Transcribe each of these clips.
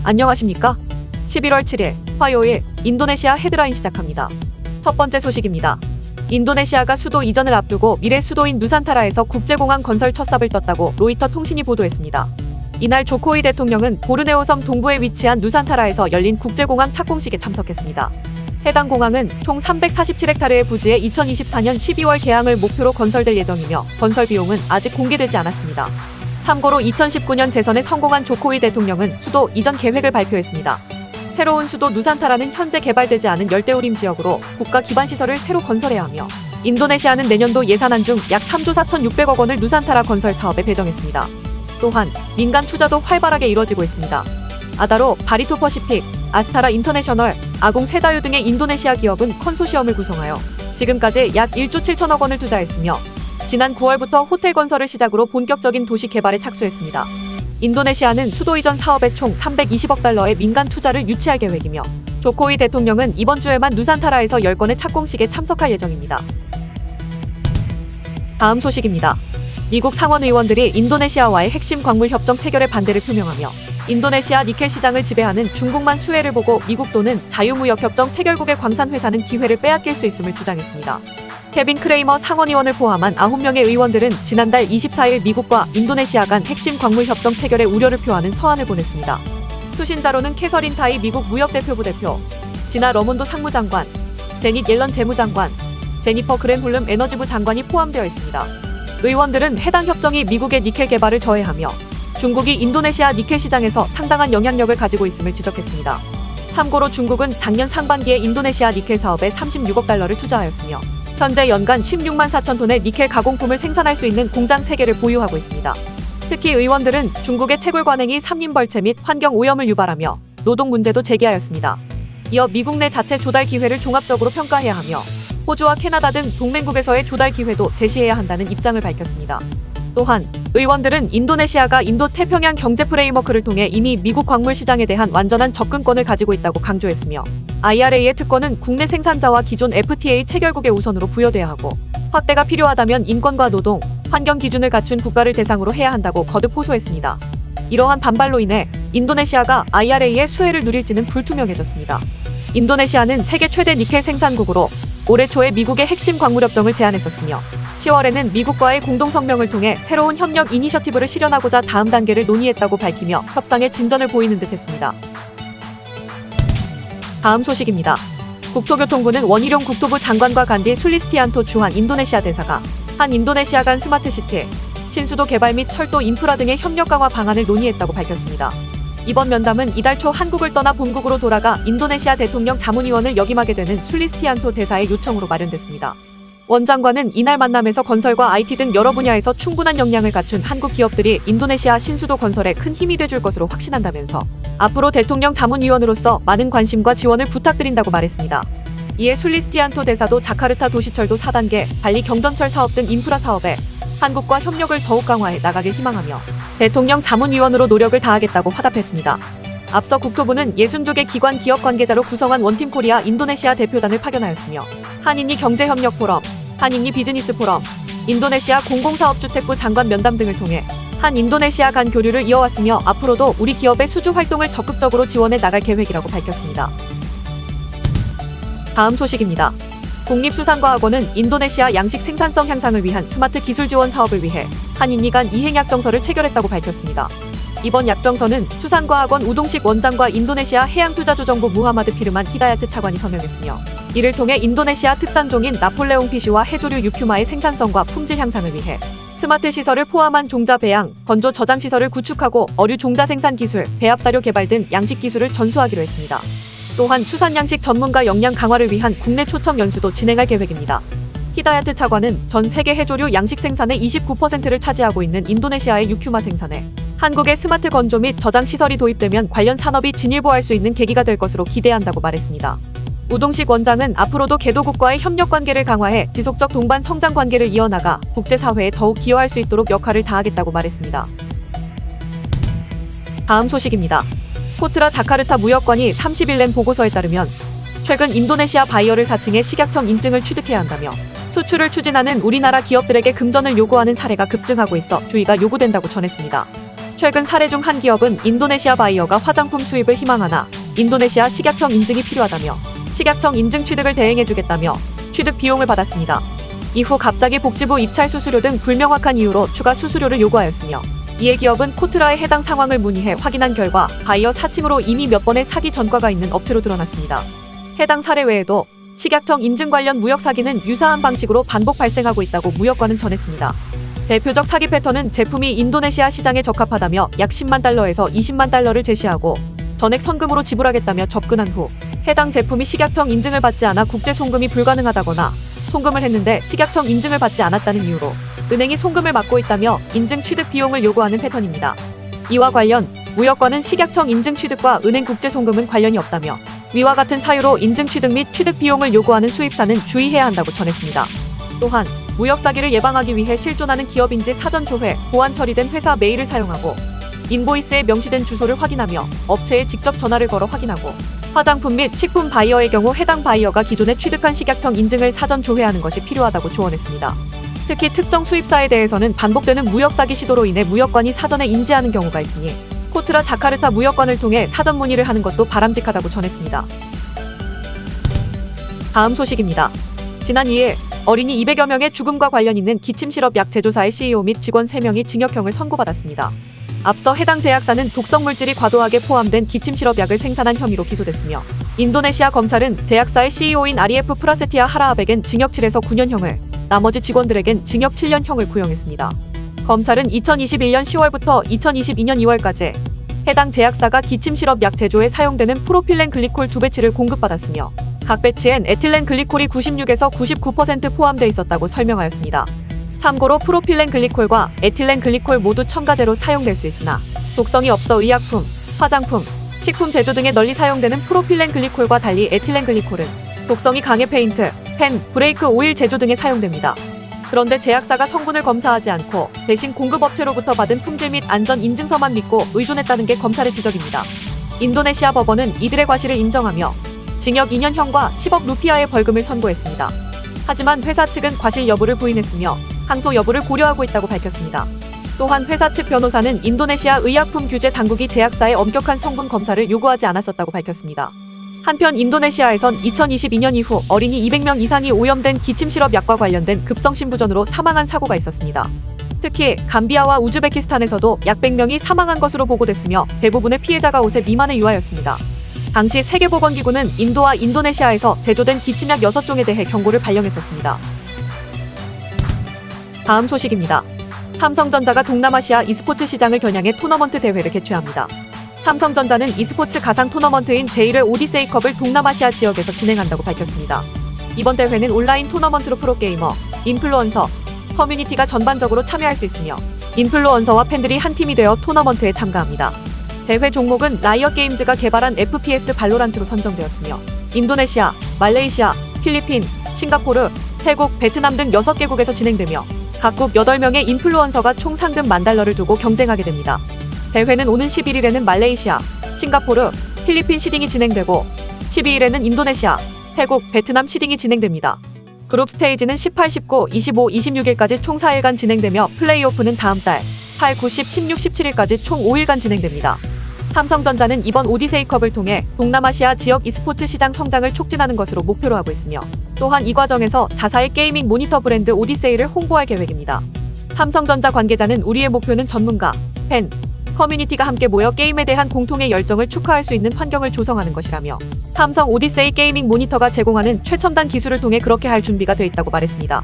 안녕하십니까? 11월 7일 화요일 인도네시아 헤드라인 시작합니다. 첫 번째 소식입니다. 인도네시아가 수도 이전을 앞두고 미래 수도인 누산타라에서 국제공항 건설 첫 삽을 떴다고 로이터 통신이 보도했습니다. 이날 조코위 대통령은 보르네오 섬 동부에 위치한 누산타라에서 열린 국제공항 착공식에 참석했습니다. 해당 공항은 총 347헥타르의 부지에 2024년 12월 개항을 목표로 건설될 예정이며 건설 비용은 아직 공개되지 않았습니다. 참고로 2019년 재선에 성공한 조코위 대통령은 수도 이전 계획을 발표했습니다. 새로운 수도 누산타라는 현재 개발되지 않은 열대우림 지역으로 국가 기반 시설을 새로 건설해야 하며 인도네시아는 내년도 예산안 중 약 3조 4,600억 원을 누산타라 건설 사업에 배정했습니다. 또한 민간 투자도 활발하게 이뤄지고 있습니다. 아다로, 바리토퍼시픽, 아스타라 인터내셔널, 아공 세다유 등의 인도네시아 기업은 컨소시엄을 구성하여 지금까지 약 1조 7천억 원을 투자했으며 지난 9월부터 호텔 건설을 시작으로 본격적인 도시 개발에 착수했습니다. 인도네시아는 수도 이전 사업에 총 320억 달러의 민간 투자를 유치할 계획이며 조코위 대통령은 이번 주에만 누산타라에서 10건의 착공식에 참석할 예정입니다. 다음 소식입니다. 미국 상원 의원들이 인도네시아와의 핵심 광물 협정 체결에 반대를 표명하며 인도네시아 니켈 시장을 지배하는 중국만 수혜를 보고 미국 또는 자유무역협정 체결국의 광산회사는 기회를 빼앗길 수 있음을 주장했습니다. 케빈 크레이머 상원의원을 포함한 9명의 의원들은 지난달 24일 미국과 인도네시아 간 핵심 광물 협정 체결에 우려를 표하는 서한을 보냈습니다. 수신자로는 캐서린 타이 미국 무역대표부 대표, 지나 러몬도 상무장관, 제닛 옐런 재무장관, 제니퍼 그랜홀름 에너지부 장관이 포함되어 있습니다. 의원들은 해당 협정이 미국의 니켈 개발을 저해하며 중국이 인도네시아 니켈 시장에서 상당한 영향력을 가지고 있음을 지적했습니다. 참고로 중국은 작년 상반기에 인도네시아 니켈 사업에 36억 달러를 투자하였으며 현재 연간 16만 4천 톤의 니켈 가공품을 생산할 수 있는 공장 3개를 보유하고 있습니다. 특히 의원들은 중국의 채굴 관행이 산림벌채 및 환경 오염을 유발하며 노동 문제도 제기하였습니다. 이어 미국 내 자체 조달 기회를 종합적으로 평가해야 하며 호주와 캐나다 등 동맹국에서의 조달 기회도 제시해야 한다는 입장을 밝혔습니다. 또한 의원들은 인도네시아가 인도 태평양 경제 프레임워크를 통해 이미 미국 광물 시장에 대한 완전한 접근권을 가지고 있다고 강조했으며 IRA의 특권은 국내 생산자와 기존 FTA 체결국의 우선으로 부여돼야 하고 확대가 필요하다면 인권과 노동, 환경 기준을 갖춘 국가를 대상으로 해야 한다고 거듭 호소했습니다. 이러한 반발로 인해 인도네시아가 IRA의 수혜를 누릴지는 불투명해졌습니다. 인도네시아는 세계 최대 니켈 생산국으로 올해 초에 미국의 핵심 광물협정을 제안했었으며 10월에는 미국과의 공동성명을 통해 새로운 협력 이니셔티브를 실현하고자 다음 단계를 논의했다고 밝히며 협상에 진전을 보이는 듯 했습니다. 다음 소식입니다. 국토교통부는 원희룡 국토부 장관과 간디 술리스티안토 주한 인도네시아 대사가 한 인도네시아 간 스마트시티, 신수도 개발 및 철도 인프라 등의 협력 강화 방안을 논의했다고 밝혔습니다. 이번 면담은 이달 초 한국을 떠나 본국으로 돌아가 인도네시아 대통령 자문위원을 역임하게 되는 술리스티안토 대사의 요청으로 마련됐습니다. 원 장관은 이날 만남에서 건설과 IT 등 여러 분야에서 충분한 역량을 갖춘 한국 기업들이 인도네시아 신수도 건설에 큰 힘이 돼줄 것으로 확신한다면서 앞으로 대통령 자문위원으로서 많은 관심과 지원을 부탁드린다고 말했습니다. 이에 술리스티안토 대사도 자카르타 도시철도 4단계, 발리 경전철 사업 등 인프라 사업에 한국과 협력을 더욱 강화해 나가길 희망하며 대통령 자문위원으로 노력을 다하겠다고 화답했습니다. 앞서 국토부는 62개 기관 기업 관계자로 구성한 원팀 코리아 인도네시아 대표단을 파견하였으며 한인니 경제협력 포럼, 한인니 비즈니스 포럼, 인도네시아 공공사업주택부 장관 면담 등을 통해 한 인도네시아 간 교류를 이어왔으며 앞으로도 우리 기업의 수주 활동을 적극적으로 지원해 나갈 계획이라고 밝혔습니다. 다음 소식입니다. 국립수산과학원은 인도네시아 양식 생산성 향상을 위한 스마트 기술 지원 사업을 위해 한인니 간 이행약정서를 체결했다고 밝혔습니다. 이번 약정서는 수산과학원 우동식 원장과 인도네시아 해양투자조정부 무하마드 피르만 히다야트 차관이 서명했으며 이를 통해 인도네시아 특산종인 나폴레옹 피쉬와 해조류 유큐마의 생산성과 품질 향상을 위해 스마트 시설을 포함한 종자 배양, 건조 저장 시설을 구축하고 어류 종자 생산 기술, 배합사료 개발 등 양식 기술을 전수하기로 했습니다. 또한 수산양식 전문가 역량 강화를 위한 국내 초청 연수도 진행할 계획입니다. 히다야트 차관은 전 세계 해조류 양식 생산의 29%를 차지하고 있는 인도네시아의 유큐마 생산에 한국의 스마트 건조 및 저장 시설이 도입되면 관련 산업이 진일보할 수 있는 계기가 될 것으로 기대한다고 말했습니다. 우동식 원장은 앞으로도 개도국과의 협력 관계를 강화해 지속적 동반 성장 관계를 이어나가 국제사회에 더욱 기여할 수 있도록 역할을 다하겠다고 말했습니다. 다음 소식입니다. 코트라 자카르타 무역관이 30일 낸 보고서에 따르면 최근 인도네시아 바이어를 사칭해 식약청 인증을 취득해야 한다며 수출을 추진하는 우리나라 기업들에게 금전을 요구하는 사례가 급증하고 있어 주의가 요구된다고 전했습니다. 최근 사례 중 한 기업은 인도네시아 바이어가 화장품 수입을 희망하나 인도네시아 식약청 인증이 필요하다며 식약청 인증 취득을 대행해주겠다며 취득 비용을 받았습니다. 이후 갑자기 복지부 입찰 수수료 등 불명확한 이유로 추가 수수료를 요구하였으며 이에 기업은 코트라에 해당 상황을 문의해 확인한 결과 바이어 사칭으로 이미 몇 번의 사기 전과가 있는 업체로 드러났습니다. 해당 사례 외에도 식약청 인증 관련 무역 사기는 유사한 방식으로 반복 발생하고 있다고 무역관은 전했습니다. 대표적 사기 패턴은 제품이 인도네시아 시장에 적합하다며 약 10만 달러에서 20만 달러를 제시하고 전액 선금으로 지불하겠다며 접근한 후 해당 제품이 식약청 인증을 받지 않아 국제 송금이 불가능하다거나 송금을 했는데 식약청 인증을 받지 않았다는 이유로 은행이 송금을 막고 있다며 인증 취득 비용을 요구하는 패턴입니다. 이와 관련 무역관은 식약청 인증 취득과 은행 국제 송금은 관련이 없다며 위와 같은 사유로 인증 취득 및 취득 비용을 요구하는 수입사는 주의해야 한다고 전했습니다. 또한 무역 사기를 예방하기 위해 실존하는 기업인지 사전 조회, 보안 처리된 회사 메일을 사용하고 인보이스에 명시된 주소를 확인하며 업체에 직접 전화를 걸어 확인하고 화장품 및 식품 바이어의 경우 해당 바이어가 기존에 취득한 식약청 인증을 사전 조회하는 것이 필요하다고 조언했습니다. 특히 특정 수입사에 대해서는 반복되는 무역 사기 시도로 인해 무역관이 사전에 인지하는 경우가 있으니 코트라 자카르타 무역관을 통해 사전 문의를 하는 것도 바람직하다고 전했습니다. 다음 소식입니다. 지난 2일 어린이 200여 명의 죽음과 관련 있는 기침시럽약 제조사의 CEO 및 직원 3명이 징역형을 선고받았습니다. 앞서 해당 제약사는 독성물질이 과도하게 포함된 기침시럽약을 생산한 혐의로 기소됐으며 인도네시아 검찰은 제약사의 CEO인 아리에프 프라세티아 하라압에겐 징역 7에서 9년형을, 나머지 직원들에겐 징역 7년형을 구형했습니다. 검찰은 2021년 10월부터 2022년 2월까지 해당 제약사가 기침시럽약 제조에 사용되는 프로필렌 글리콜 2배치를 공급받았으며 각 배치엔 에틸렌 글리콜이 96에서 99% 포함되어 있었다고 설명하였습니다. 참고로 프로필렌 글리콜과 에틸렌 글리콜 모두 첨가제로 사용될 수 있으나 독성이 없어 의약품, 화장품, 식품 제조 등에 널리 사용되는 프로필렌 글리콜과 달리 에틸렌 글리콜은 독성이 강해 페인트, 펜, 브레이크 오일 제조 등에 사용됩니다. 그런데 제약사가 성분을 검사하지 않고 대신 공급업체로부터 받은 품질 및 안전 인증서만 믿고 의존했다는 게 검찰의 지적입니다. 인도네시아 법원은 이들의 과실을 인정하며 징역 2년형과 10억 루피아의 벌금을 선고했습니다. 하지만 회사 측은 과실 여부를 부인했으며 항소 여부를 고려하고 있다고 밝혔습니다. 또한 회사 측 변호사는 인도네시아 의약품 규제 당국이 제약사의 엄격한 성분 검사를 요구하지 않았었다고 밝혔습니다. 한편 인도네시아에선 2022년 이후 어린이 200명 이상이 오염된 기침시럽 약과 관련된 급성심부전으로 사망한 사고가 있었습니다. 특히 감비아와 우즈베키스탄에서도 약 100명이 사망한 것으로 보고됐으며 대부분의 피해자가 5세 미만의 유아였습니다. 당시 세계보건기구는 인도와 인도네시아에서 제조된 기침약 6종에 대해 경고를 발령했었습니다. 다음 소식입니다. 삼성전자가 동남아시아 e스포츠 시장을 겨냥해 토너먼트 대회를 개최합니다. 삼성전자는 e스포츠 가상 토너먼트인 제1회 오디세이컵을 동남아시아 지역에서 진행한다고 밝혔습니다. 이번 대회는 온라인 토너먼트로 프로게이머, 인플루언서, 커뮤니티가 전반적으로 참여할 수 있으며 인플루언서와 팬들이 한 팀이 되어 토너먼트에 참가합니다. 대회 종목은 라이엇게임즈가 개발한 FPS 발로란트로 선정되었으며 인도네시아, 말레이시아, 필리핀, 싱가포르, 태국, 베트남 등 6개국에서 진행되며 각국 8명의 인플루언서가 총 상금 $10,000를 두고 경쟁하게 됩니다. 대회는 오는 11일에는 말레이시아, 싱가포르, 필리핀 시딩이 진행되고 12일에는 인도네시아, 태국, 베트남 시딩이 진행됩니다. 그룹 스테이지는 18, 19, 25, 26일까지 총 4일간 진행되며 플레이오프는 다음 달 8, 9, 10, 16, 17일까지 총 5일간 진행됩니다. 삼성전자는 이번 오디세이컵을 통해 동남아시아 지역 e스포츠 시장 성장을 촉진하는 것으로 목표로 하고 있으며 또한 이 과정에서 자사의 게이밍 모니터 브랜드 오디세이를 홍보할 계획입니다. 삼성전자 관계자는 우리의 목표는 전문가, 팬, 커뮤니티가 함께 모여 게임에 대한 공통의 열정을 축하할 수 있는 환경을 조성하는 것이라며 삼성 오디세이 게이밍 모니터가 제공하는 최첨단 기술을 통해 그렇게 할 준비가 돼 있다고 말했습니다.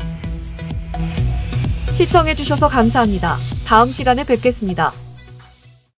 시청해주셔서 감사합니다. 다음 시간에 뵙겠습니다.